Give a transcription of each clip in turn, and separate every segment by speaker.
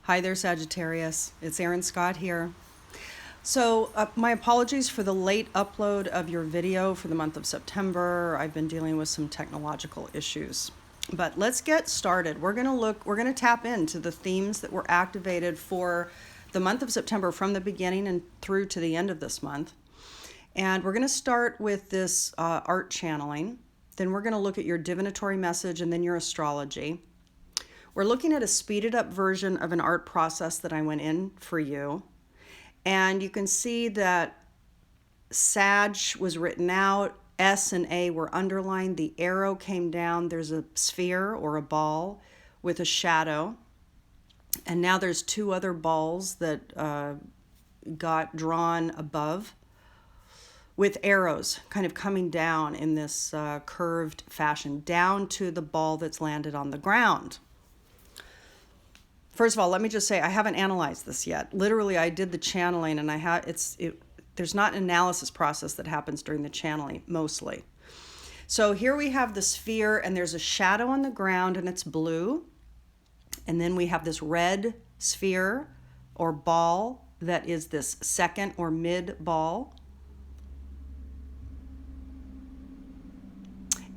Speaker 1: Hi there, Sagittarius. It's Erin Scott here. So my apologies for the late upload of your video for the month of September. I've been dealing with some technological issues. But let's get started. We're going to tap into the themes that were activated for the month of September from the beginning and through to the end of this month. And we're going to start with this art channeling. Then we're going to look at your divinatory message and then your astrology. We're looking at a speeded up version of an art process that I went in for you. And you can see that Sag was written out, S and A were underlined, the arrow came down, there's a sphere or a ball with a shadow. And now there's two other balls that got drawn above with arrows kind of coming down in this curved fashion down to the ball that's landed on the ground. First of all, let me just say I haven't analyzed this yet. Literally, I did the channeling, and there's not an analysis process that happens during the channeling mostly. So here we have the sphere, and there's a shadow on the ground, and it's blue. And then we have this red sphere or ball that is this second or mid ball.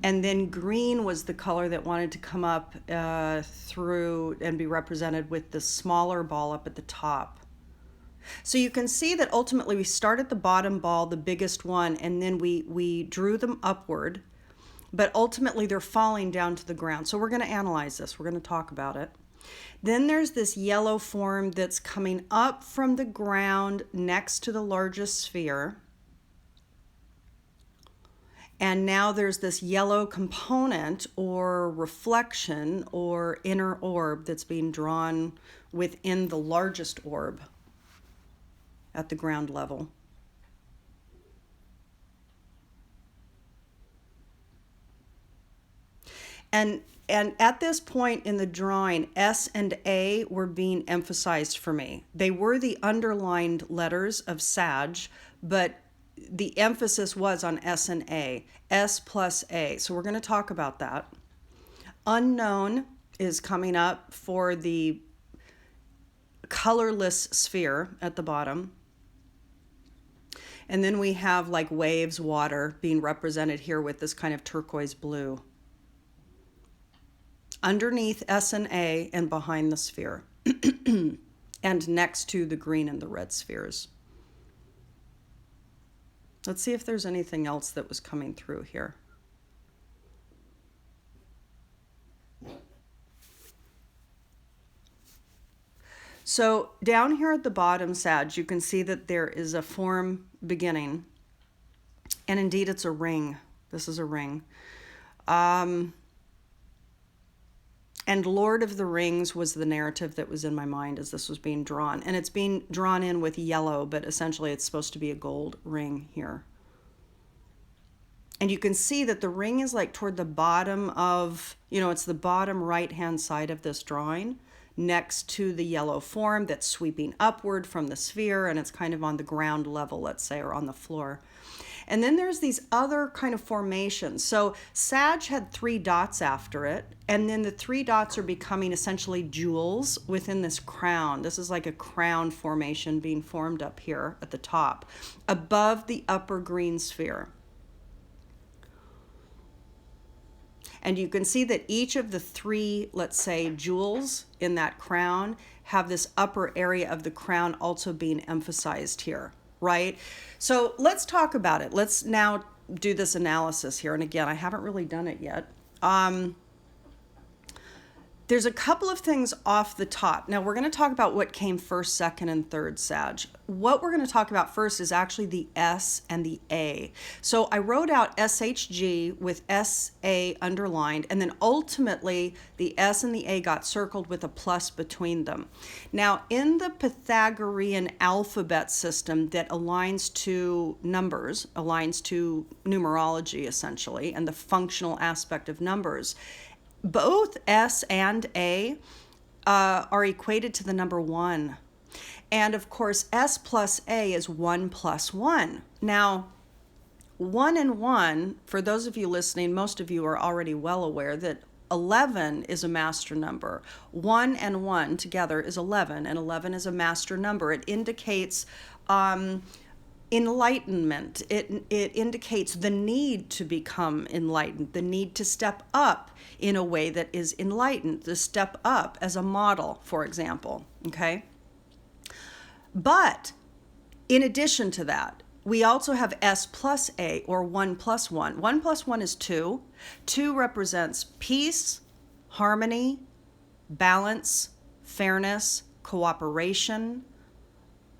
Speaker 1: And then green was the color that wanted to come up through and be represented with the smaller ball up at the top. So you can see that ultimately we start at the bottom ball, the biggest one, and then we drew them upward, but ultimately they're falling down to the ground. So we're going to analyze this. We're going to talk about it. Then there's this yellow form that's coming up from the ground next to the largest sphere. And now there's this yellow component or reflection or inner orb that's being drawn within the largest orb at the ground level. And at this point in the drawing, S and A were being emphasized for me. They were the underlined letters of Sag, but the emphasis was on S and A, S plus A. So we're going to talk about that. Unknown is coming up for the colorless sphere at the bottom. And then we have like waves, water being represented here with this kind of turquoise blue. Underneath S and A and behind the sphere. And next to the green and the red spheres. Let's see if there's anything else that was coming through here. So down here at the bottom, Sag, you can see that there is a form beginning. And indeed, it's a ring. This is a ring. And Lord of the Rings was the narrative that was in my mind as this was being drawn. And it's being drawn in with yellow, but essentially it's supposed to be a gold ring here. And you can see that the ring is like toward the bottom of, it's the bottom right-hand side of this drawing next to the yellow form that's sweeping upward from the sphere, and it's kind of on the ground level, let's say, or on the floor. And then there's these other kind of formations. So Sag had 3 dots after it, and then the 3 dots are becoming essentially jewels within this crown. This is like a crown formation being formed up here at the top, above the upper green sphere. And you can see that each of the 3, let's say, jewels in that crown have this upper area of the crown also being emphasized here. Right? So let's talk about it. Let's now do this analysis here. And again, I haven't really done it yet. There's a couple of things off the top. Now we're going to talk about what came first, second, and third Sag. What we're going to talk about first is actually the S and the A. So I wrote out SHG with SA underlined, and then ultimately the S and the A got circled with a plus between them. Now in the Pythagorean alphabet system that aligns to numbers, aligns to numerology essentially, and the functional aspect of numbers, both S and A are equated to the number 1. And of course, S plus A is 1 plus 1. Now, 1 and 1, for those of you listening, most of you are already well aware that 11 is a master number. 1 and 1 together is 11, and 11 is a master number. It indicates enlightenment. It indicates the need to become enlightened, the need to step up in a way that is enlightened, to step up as a model, for example, okay? But in addition to that, we also have S plus A, or 1 plus 1. 1 plus 1 is 2. 2 represents peace, harmony, balance, fairness, cooperation,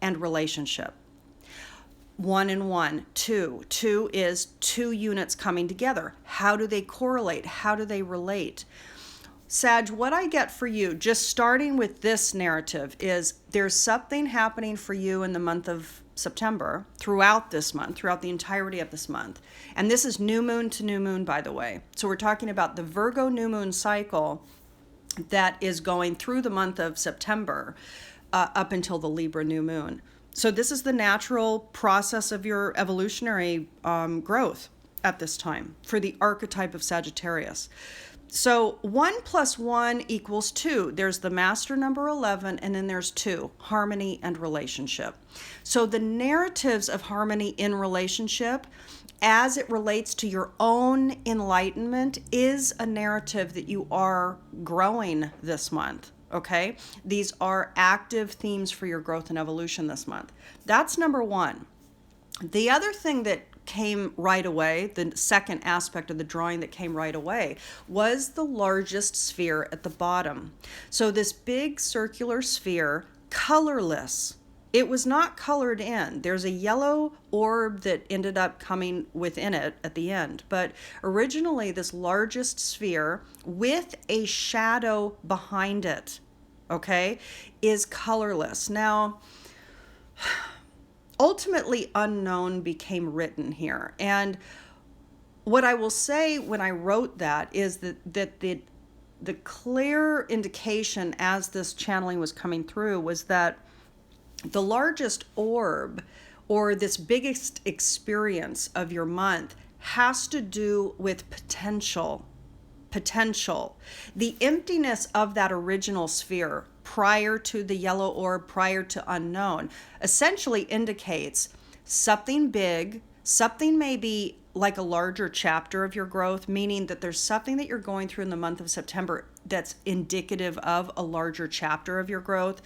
Speaker 1: and relationship. 1 and 1, 2. 2 is 2 units coming together. How do they correlate? How do they relate? Sag, what I get for you, just starting with this narrative, is there's something happening for you in the month of September, throughout this month, throughout the entirety of this month. And this is new moon to new moon, by the way. So we're talking about the Virgo new moon cycle that is going through the month of September up until the Libra new moon. So this is the natural process of your evolutionary growth at this time for the archetype of Sagittarius. So 1 plus 1 equals 2. There's the master number 11, and then there's 2, harmony and relationship. So the narratives of harmony in relationship, as it relates to your own enlightenment, is a narrative that you are growing this month. Okay? These are active themes for your growth and evolution this month. That's number 1. The other thing that came right away, the second aspect of the drawing that came right away, was the largest sphere at the bottom. So this big circular sphere, colorless. It was not colored in. There's a yellow orb that ended up coming within it at the end. But originally, this largest sphere with a shadow behind it, okay, is colorless. Now, ultimately, unknown became written here. And what I will say when I wrote that is that the clear indication as this channeling was coming through was that the largest orb, or this biggest experience of your month, has to do with potential. The emptiness of that original sphere prior to the yellow orb, prior to unknown, essentially indicates something big, something maybe like a larger chapter of your growth, meaning that there's something that you're going through in the month of September that's indicative of a larger chapter of your growth.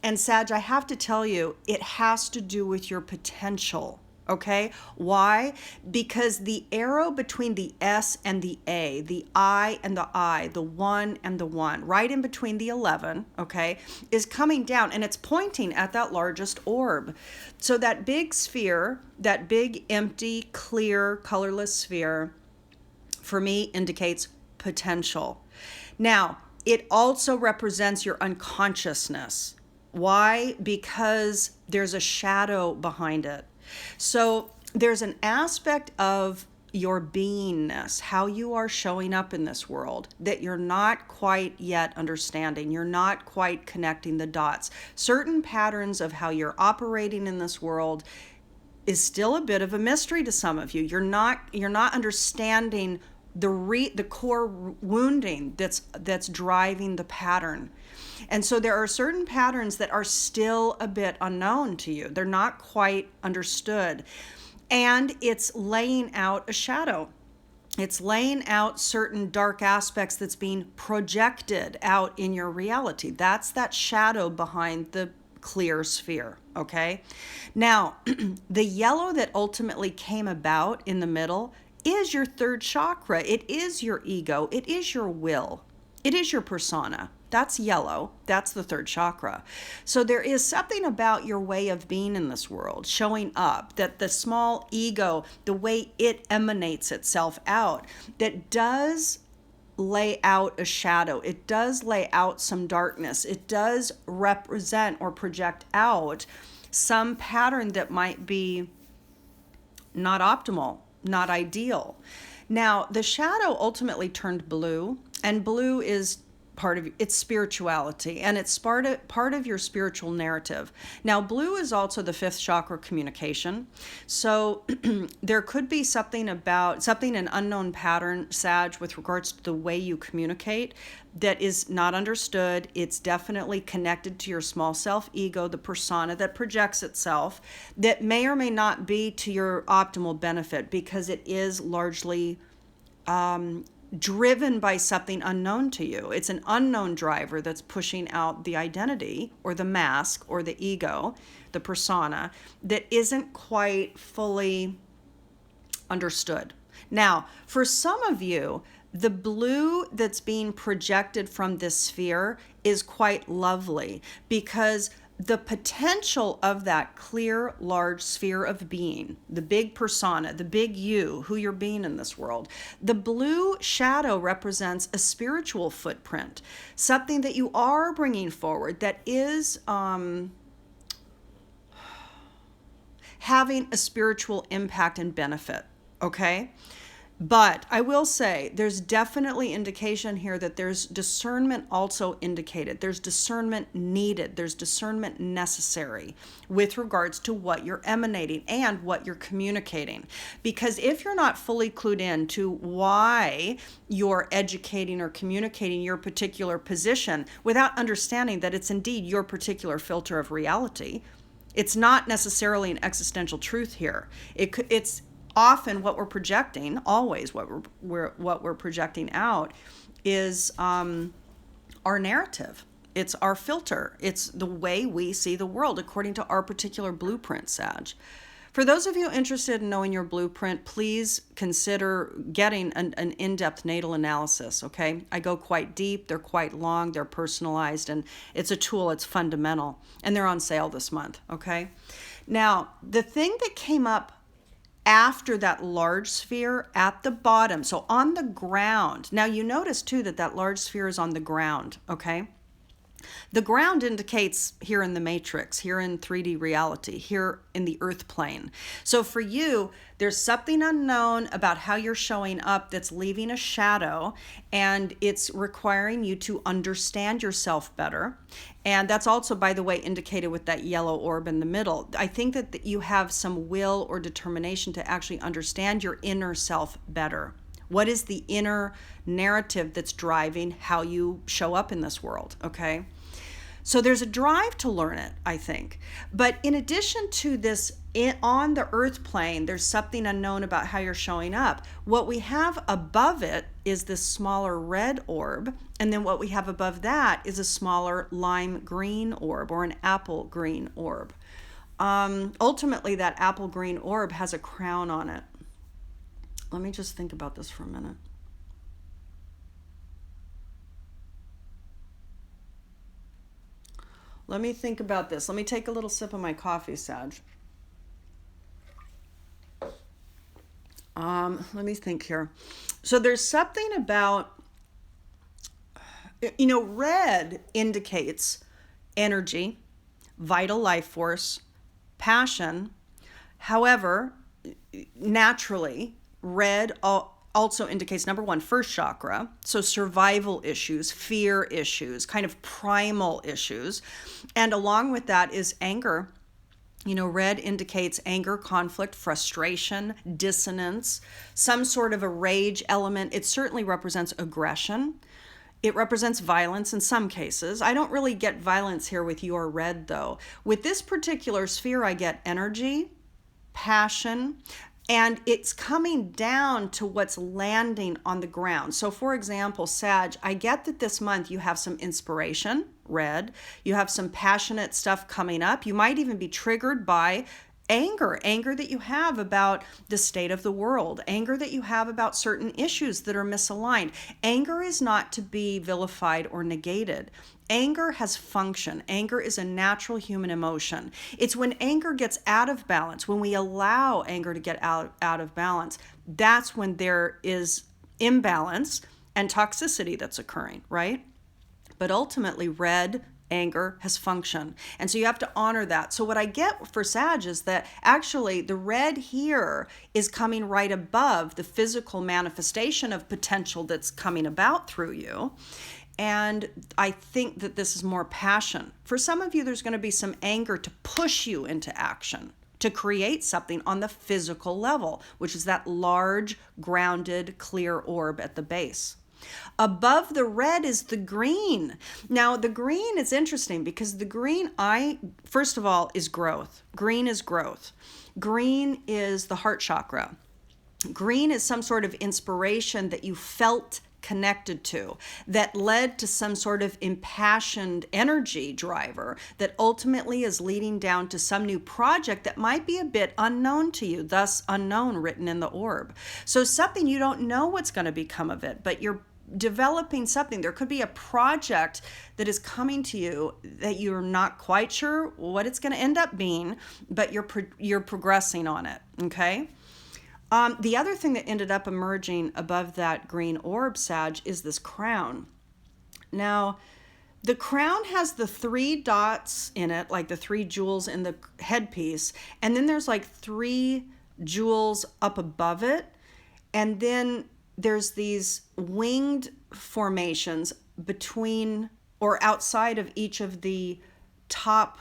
Speaker 1: And Sag, I have to tell you, it has to do with your potential. Okay? Why? Because the arrow between the S and the A, the I and the I, the 1 and the 1, right in between the 11, okay, is coming down, and it's pointing at that largest orb. So that big sphere, that big, empty, clear, colorless sphere, for me, indicates potential. Now, it also represents your unconsciousness. Why? Because there's a shadow behind it. So there's an aspect of your beingness, how you are showing up in this world, that you're not quite yet understanding. You're not quite connecting the dots. Certain patterns of how you're operating in this world is still a bit of a mystery to some of you. You're not understanding the core wounding that's driving the pattern. And so there are certain patterns that are still a bit unknown to you. They're not quite understood. And it's laying out a shadow. It's laying out certain dark aspects that's being projected out in your reality. That's that shadow behind the clear sphere, okay? Now, the yellow that ultimately came about in the middle is your third chakra. It is your ego. It is your will. It is your persona. That's yellow. That's the third chakra. So there is something about your way of being in this world, showing up, that the small ego, the way it emanates itself out, that does lay out a shadow. It does lay out some darkness. It does represent or project out some pattern that might be not optimal, not ideal. Now, the shadow ultimately turned blue, and blue is it's spirituality, and it's part of your spiritual narrative. Now, blue is also the fifth chakra, communication. So there could be something an unknown pattern, Sag, with regards to the way you communicate that is not understood. It's definitely connected to your small self ego, the persona that projects itself, that may or may not be to your optimal benefit, because it is largely driven by something unknown to you. It's an unknown driver that's pushing out the identity or the mask or the ego, the persona, that isn't quite fully understood. Now, for some of you, the blue that's being projected from this sphere is quite lovely, because the potential of that clear, large sphere of being, the big persona, the big you, who you're being in this world, the blue shadow represents a spiritual footprint, something that you are bringing forward that is having a spiritual impact and benefit, okay? But I will say there's definitely indication here that there's discernment also indicated. There's discernment needed. There's discernment necessary with regards to what you're emanating and what you're communicating. Because if you're not fully clued in to why you're educating or communicating your particular position without understanding that it's indeed your particular filter of reality, it's not necessarily an existential truth here. It's often what we're projecting, always what we're projecting out, is our narrative. It's our filter. It's the way we see the world according to our particular blueprint, Sag. For those of you interested in knowing your blueprint, please consider getting an in-depth natal analysis, okay? I go quite deep. They're quite long. They're personalized, and it's a tool. It's fundamental, and they're on sale this month, okay? Now, the thing that came up after that large sphere at the bottom, so on the ground. Now you notice too that large sphere is on the ground, okay? The ground indicates here in the matrix, here in 3D reality, here in the earth plane. So for you, there's something unknown about how you're showing up that's leaving a shadow, and it's requiring you to understand yourself better. And that's also, by the way, indicated with that yellow orb in the middle. I think that you have some will or determination to actually understand your inner self better. What is the inner narrative that's driving how you show up in this world, okay? So there's a drive to learn it, I think. But in addition to this, on the earth plane, there's something unknown about how you're showing up. What we have above it is this smaller red orb, and then what we have above that is a smaller lime green orb, or an apple green orb. Ultimately, that apple green orb has a crown on it. Let me just think about this for a minute. Let me think about this. Let me take a little sip of my coffee, Sag. Let me think here. So there's something about, red indicates energy, vital life force, passion. However, naturally, red also indicates, number one, first chakra, so survival issues, fear issues, kind of primal issues. And along with that is anger. Red indicates anger, conflict, frustration, dissonance, some sort of a rage element. It certainly represents aggression. It represents violence in some cases. I don't really get violence here with your red, though. With this particular sphere, I get energy, passion, and it's coming down to what's landing on the ground. So for example, Sag, I get that this month you have some inspiration, red. You have some passionate stuff coming up. You might even be triggered by anger that you have about the state of the world, anger that you have about certain issues that are misaligned. Anger is not to be vilified or negated. Anger has function. Anger is a natural human emotion. It's when anger gets out of balance, when we allow anger to get out of balance, that's when there is imbalance and toxicity that's occurring, right? But ultimately, red anger has function. And so you have to honor that. So what I get for Sag is that actually the red here is coming right above the physical manifestation of potential that's coming about through you. And I think that this is more passion. For some of you, there's going to be some anger to push you into action, to create something on the physical level, which is that large, grounded, clear orb at the base. Above the red is the green. Now, the green is interesting because the green, first of all, is growth. Green is growth. Green is the heart chakra. Green is some sort of inspiration that you felt connected to, that led to some sort of impassioned energy driver that ultimately is leading down to some new project that might be a bit unknown to you, thus unknown written in the orb. So something you don't know what's going to become of it, but you're developing something. There could be a project that is coming to you that you're not quite sure what it's going to end up being, but you're progressing on it, okay? The other thing that ended up emerging above that green orb, Sag, is this crown. Now, the crown has the 3 dots in it, like the 3 jewels in the headpiece, and then there's like 3 jewels up above it, and then there's these winged formations between or outside of each of the top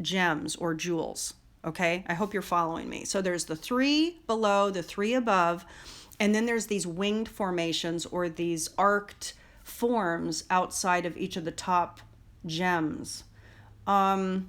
Speaker 1: gems or jewels. Okay, I hope you're following me. So there's the 3 below, the 3 above, and then there's these winged formations or these arced forms outside of each of the top gems. And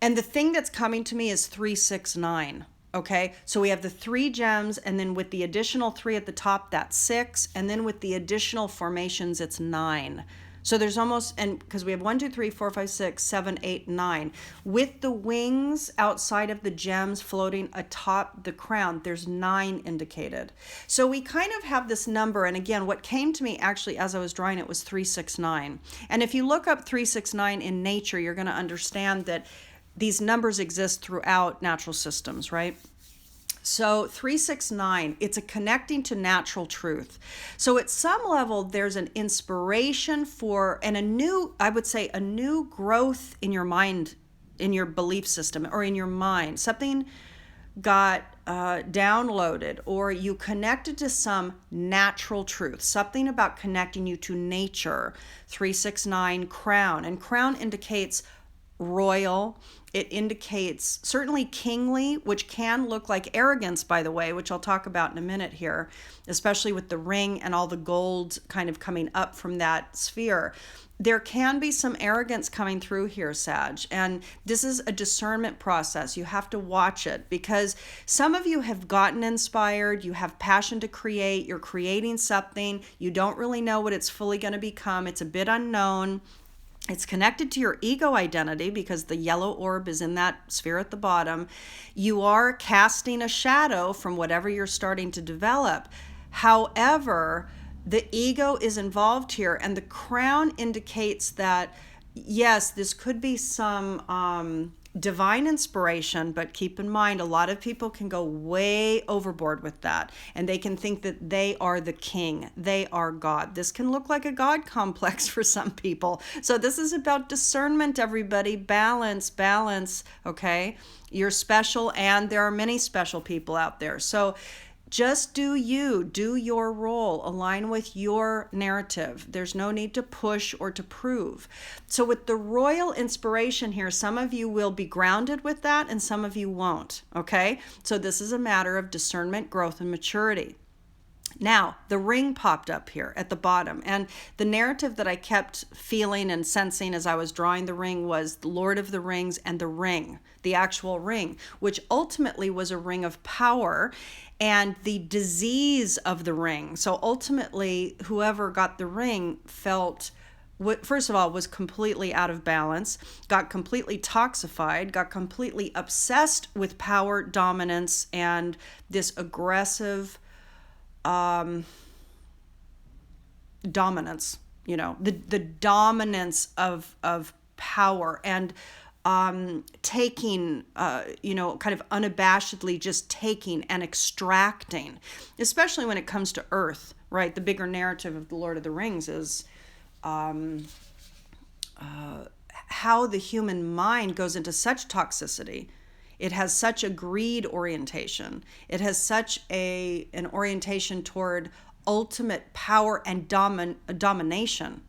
Speaker 1: the thing that's coming to me is 369. Okay, so we have the 3 gems, and then with the additional 3 at the top, that's 6, and then with the additional formations, it's 9. So there's almost, and because we have 1, 2, 3, 4, 5, 6, 7, 8, 9. With the wings outside of the gems floating atop the crown, there's 9 indicated. So we kind of have this number, and again, what came to me actually as I was drawing it was 369. And if you look up 369 in nature, you're going to understand that these numbers exist throughout natural systems, right? So 369, it's a connecting to natural truth. So at some level, there's an inspiration for, and I would say a new growth in your mind, in your belief system, or in your mind. Something got downloaded, or you connected to some natural truth, something about connecting you to nature. 369, crown. And crown indicates royal. It indicates certainly kingly, which can look like arrogance, by the way, which I'll talk about in a minute here, especially with the ring and all the gold kind of coming up from that sphere. There can be some arrogance coming through here, Sag, and this is a discernment process. You have to watch it because some of you have gotten inspired, you have passion to create, you're creating something, you don't really know what it's fully going to become, it's a bit unknown. It's connected to your ego identity because the yellow orb is in that sphere at the bottom. You are casting a shadow from whatever you're starting to develop. However, the ego is involved here, and the crown indicates that, yes, this could be some divine inspiration, but keep in mind, a lot of people can go way overboard with that, and they can think that they are the king, they are God. This can look like a God complex for some people. So this is about discernment, everybody. Balance, okay? You're special, and there are many special people out there. So just do your role, align with your narrative. There's no need to push or to prove. So with the royal inspiration here, some of you will be grounded with that and some of you won't, okay? So this is a matter of discernment, growth, and maturity. Now, the ring popped up here at the bottom, and the narrative that I kept feeling and sensing as I was drawing the ring was the Lord of the Rings and the ring, the actual ring, which ultimately was a ring of power and the disease of the ring. So ultimately, whoever got the ring felt, first of all, was completely out of balance, got completely toxified, got completely obsessed with power, dominance, and this aggressive dominance, the dominance of power and taking, kind of unabashedly just taking and extracting, especially when it comes to Earth, right? The bigger narrative of the Lord of the Rings is how the human mind goes into such toxicity. It has such a greed orientation. It has such an orientation toward ultimate power and domination,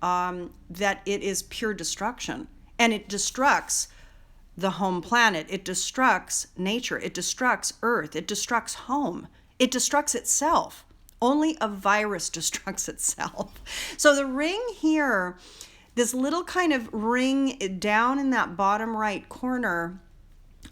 Speaker 1: that it is pure destruction. And it destructs the home planet. It destructs nature. It destructs Earth. It destructs home. It destructs itself. Only a virus destructs itself. So the ring here, this little kind of ring down in that bottom right corner,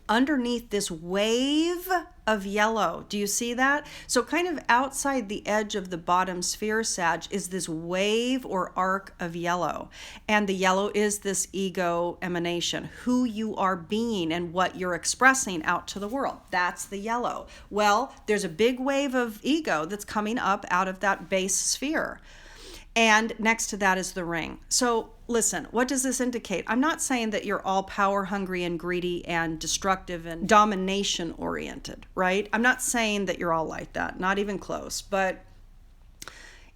Speaker 1: underneath this wave of yellow. Do you see that? So kind of outside the edge of the bottom sphere, Sag, is this wave or arc of yellow. And the yellow is this ego emanation, who you are being and what you're expressing out to the world. That's the yellow. Well, there's a big wave of ego that's coming up out of that base sphere. And next to that is the ring. So listen, what does this indicate? I'm not saying that you're all power hungry and greedy and destructive and domination oriented, right? I'm not saying that you're all like that, not even close. But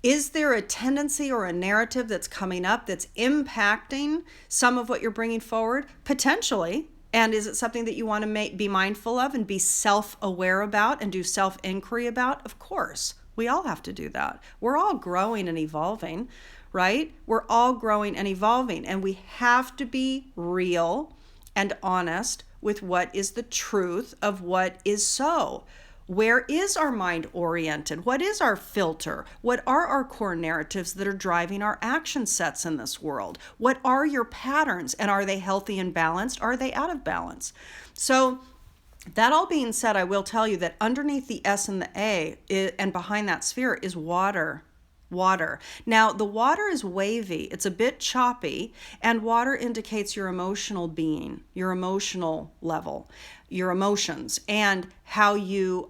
Speaker 1: is there a tendency or a narrative that's coming up that's impacting some of what you're bringing forward? Potentially. And is it something that you want to be mindful of and be self-aware about and do self-inquiry about? Of course. We all have to do that. We're all growing and evolving, right? We're all growing and evolving, and we have to be real and honest with what is the truth of what is so. Where is our mind oriented? What is our filter? What are our core narratives that are driving our action sets in this world? What are your patterns, and are they healthy and balanced? Are they out of balance? So that all being said, I will tell you that underneath the S and the A and behind that sphere is water. Water. Now, the water is wavy. It's a bit choppy, and water indicates your emotional being, your emotional level, your emotions, and how you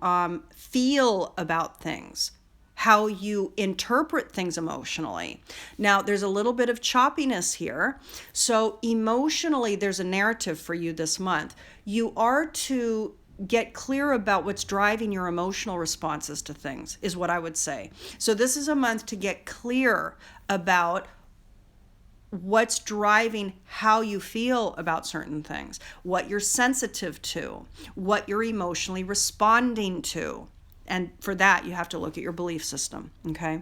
Speaker 1: feel about things, how you interpret things emotionally. Now, there's a little bit of choppiness here. So emotionally, there's a narrative for you this month. You are to get clear about what's driving your emotional responses to things, is what I would say. So this is a month to get clear about what's driving how you feel about certain things, what you're sensitive to, what you're emotionally responding to. And for that, you have to look at your belief system, okay?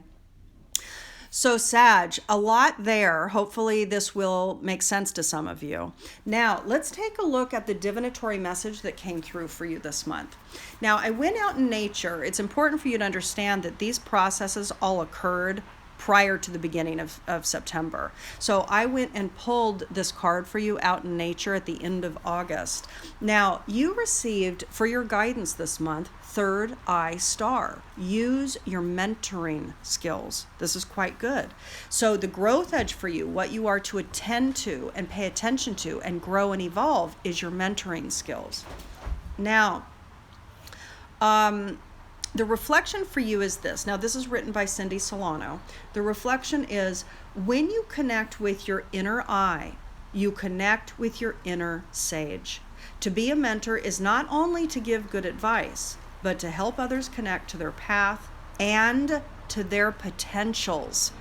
Speaker 1: So Sag, a lot there. Hopefully this will make sense to some of you. Now, let's take a look at the divinatory message that came through for you this month. Now, I went out in nature. It's important for you to understand that these processes all occurred prior to the beginning of September. So I went and pulled this card for you out in nature at the end of August. Now, you received, for your guidance this month, third eye star. Use your mentoring skills. This is quite good. So the growth edge for you, what you are to attend to and pay attention to and grow and evolve, is your mentoring skills. Now, the reflection for you is this. Now, this is written by Cindy Solano. The reflection is, when you connect with your inner eye, you connect with your inner sage. To be a mentor is not only to give good advice, but to help others connect to their path and to their potentials.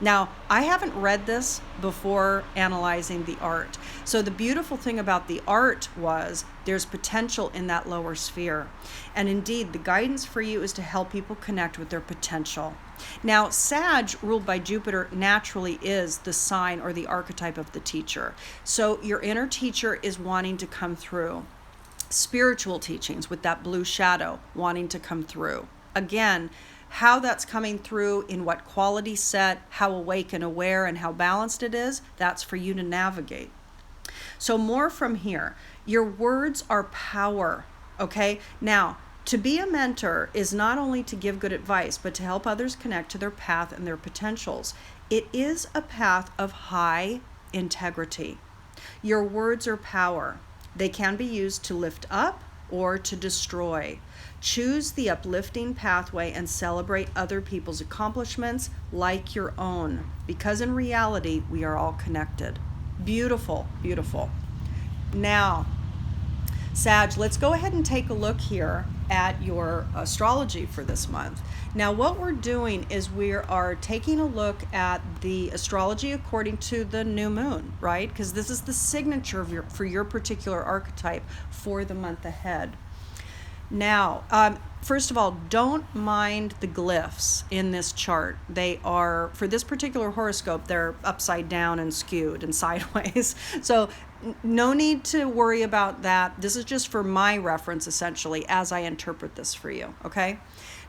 Speaker 1: Now, I haven't read this before analyzing the art. So the beautiful thing about the art was there's potential in that lower sphere. And indeed, the guidance for you is to help people connect with their potential. Now, Sag, ruled by Jupiter, naturally is the sign or the archetype of the teacher. So your inner teacher is wanting to come through. Spiritual teachings with that blue shadow wanting to come through. Again, how that's coming through, in what quality set, how awake and aware and how balanced it is, that's for you to navigate. So more from here. Your words are power, okay? Now, to be a mentor is not only to give good advice, but to help others connect to their path and their potentials. It is a path of high integrity. Your words are power. They can be used to lift up or to destroy. Choose the uplifting pathway and celebrate other people's accomplishments like your own, because in reality, we are all connected. Beautiful, beautiful. Now, Sag, let's go ahead and take a look here at your astrology for this month. Now, what we're doing is we are taking a look at the astrology according to the new moon, right? Because this is the signature of for your particular archetype for the month ahead. Now, first of all, don't mind the glyphs in this chart. They are, for this particular horoscope, they're upside down and skewed and sideways. So no need to worry about that. This is just for my reference, essentially, as I interpret this for you, okay?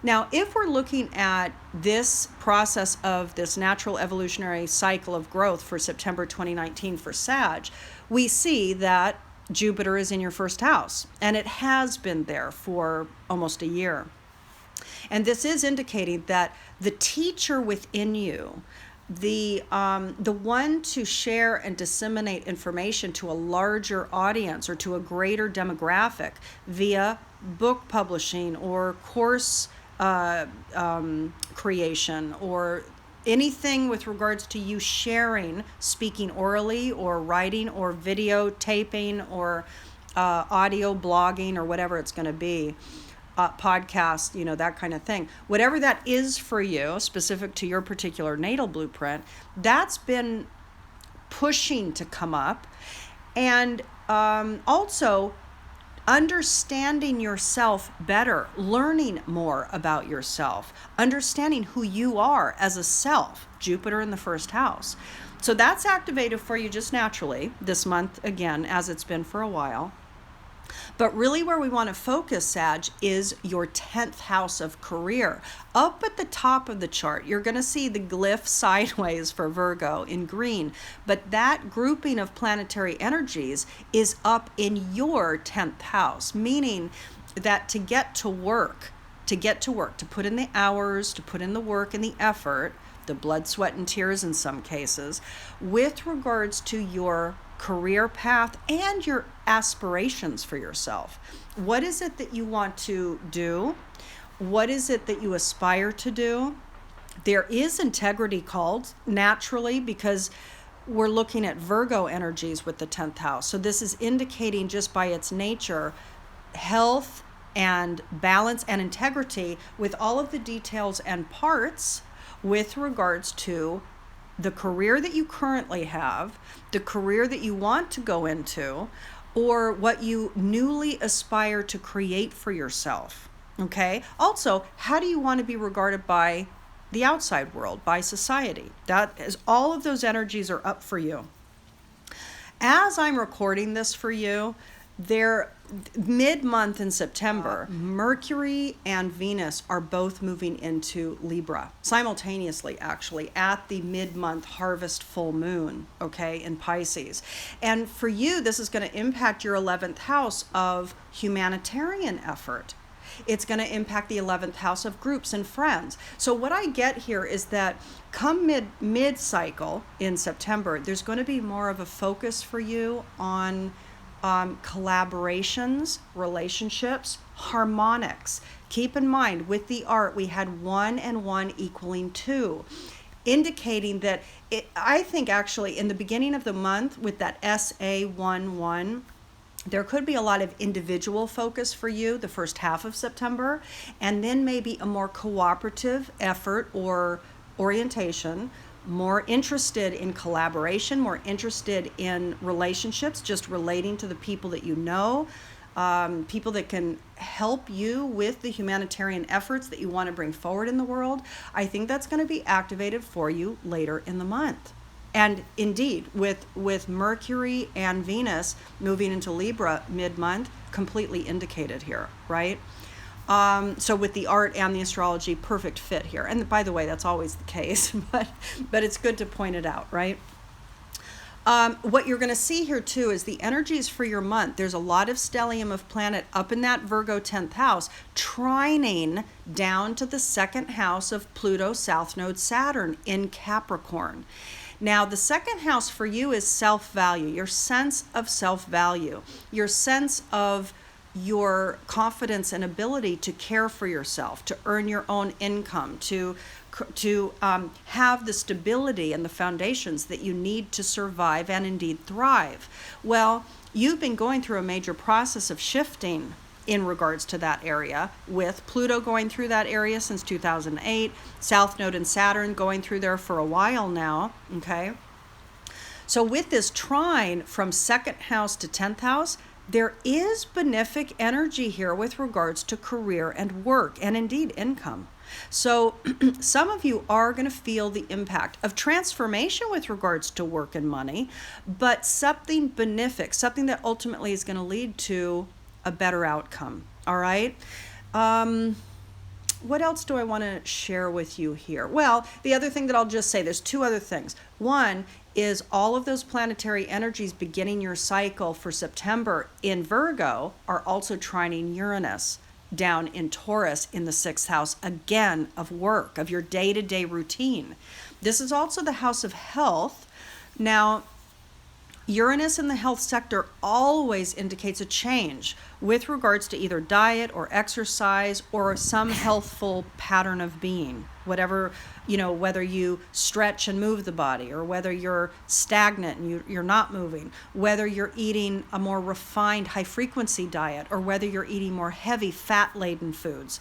Speaker 1: Now, if we're looking at this process of this natural evolutionary cycle of growth for September 2019 for Sag, we see that Jupiter is in your first house, and it has been there for almost a year. And this is indicating that the teacher within you, the one to share and disseminate information to a larger audience or to a greater demographic via book publishing or course creation or anything with regards to you sharing, speaking orally or writing or videotaping or audio blogging or whatever it's going to be, podcast, that kind of thing. Whatever that is for you, specific to your particular natal blueprint, that's been pushing to come up. And also understanding yourself better, learning more about yourself, understanding who you are as a self, Jupiter in the first house. So that's activated for you just naturally this month, again, as it's been for a while. But really where we want to focus, Sag, is your 10th house of career. Up at the top of the chart, you're going to see the glyph sideways for Virgo in green. But that grouping of planetary energies is up in your 10th house, meaning that to get to work, to put in the hours, to put in the work and the effort, the blood, sweat, and tears in some cases, with regards to your career path and your aspirations for yourself. What is it that you want to do? What is it that you aspire to do? There is integrity called naturally because we're looking at Virgo energies with the 10th house. So this is indicating just by its nature, health and balance and integrity with all of the details and parts with regards to the career that you currently have, the career that you want to go into, or what you newly aspire to create for yourself, okay? Also, how do you want to be regarded by the outside world, by society? That is, all of those energies are up for you. As I'm recording this for you, they're mid-month in September, Mercury and Venus are both moving into Libra simultaneously, actually, at the mid-month harvest full moon, okay, in Pisces. And for you, this is going to impact your 11th house of humanitarian effort. It's going to impact the 11th house of groups and friends. So what I get here is that come mid-cycle in September, there's going to be more of a focus for you on collaborations, relationships, harmonics. Keep in mind, with the art, we had 1 and 1 equaling 2, indicating that I think actually in the beginning of the month with that SA11, there could be a lot of individual focus for you the first half of September, and then maybe a more cooperative effort or orientation, more interested in collaboration, more interested in relationships, just relating to the people that you know, people that can help you with the humanitarian efforts that you want to bring forward in the world. I think that's going to be activated for you later in the month. And indeed, with Mercury and Venus moving into Libra mid-month, completely indicated here, right? So with the art and the astrology, perfect fit here. And by the way, that's always the case, but it's good to point it out, right? What you're going to see here too is the energies for your month. There's a lot of stellium of planet up in that Virgo 10th house, trining down to the 2nd house of Pluto, South Node Saturn in Capricorn. Now, the 2nd house for you is self-value, your sense of self-value, your sense of your confidence and ability to care for yourself, to earn your own income, to have the stability and the foundations that you need to survive and indeed thrive. Well, you've been going through a major process of shifting in regards to that area, with Pluto going through that area since 2008, South Node and Saturn going through there for a while now, okay? So with this trine from 2nd house to 10th house, there is benefic energy here with regards to career and work, and indeed income. So some of you are going to feel the impact of transformation with regards to work and money, but something benefic, something that ultimately is going to lead to a better outcome. All right. What else do I want to share with you here? Well, the other thing that I'll just say, there's two other things. One is all of those planetary energies beginning your cycle for September in Virgo are also trining Uranus down in Taurus in the 6th house, again, of work, of your day-to-day routine. This is also the house of health. Now, Uranus in the health sector always indicates a change with regards to either diet or exercise or some healthful pattern of being. Whatever, whether you stretch and move the body, or whether you're stagnant and you're not moving, whether you're eating a more refined high frequency diet, or whether you're eating more heavy fat laden foods.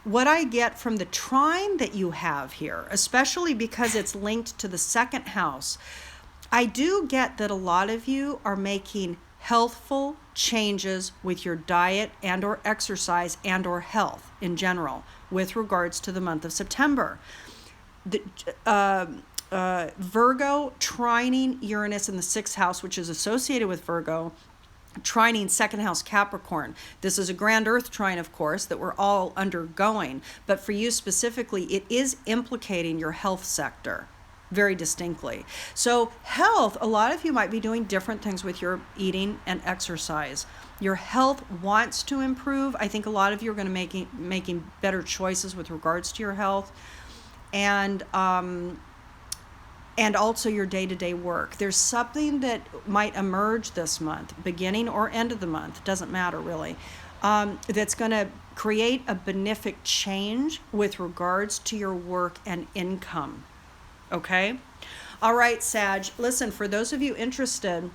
Speaker 1: What I get from the trine that you have here, especially because it's linked to the 2nd house, I do get that a lot of you are making healthful changes with your diet and or exercise and or health in general with regards to the month of September. Virgo trining Uranus in the 6th house, which is associated with Virgo, trining 2nd house Capricorn. This is a grand earth trine, of course, that we're all undergoing, but for you specifically, it is implicating your health sector very distinctly. So health, a lot of you might be doing different things with your eating and exercise. Your health wants to improve. I think a lot of you are going to making better choices with regards to your health, and also your day-to-day work. There's something that might emerge this month, beginning or end of the month, doesn't matter really, that's going to create a benefic change with regards to your work and income. Okay? All right, Sag. Listen, for those of you interested,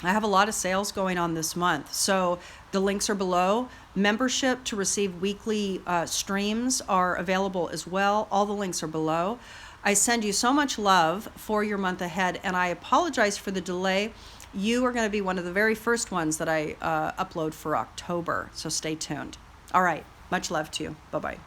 Speaker 1: I have a lot of sales going on this month. So the links are below. Membership to receive weekly streams are available as well. All the links are below. I send you so much love for your month ahead, and I apologize for the delay. You are going to be one of the very first ones that I upload for October, so stay tuned. All right. Much love to you. Bye-bye.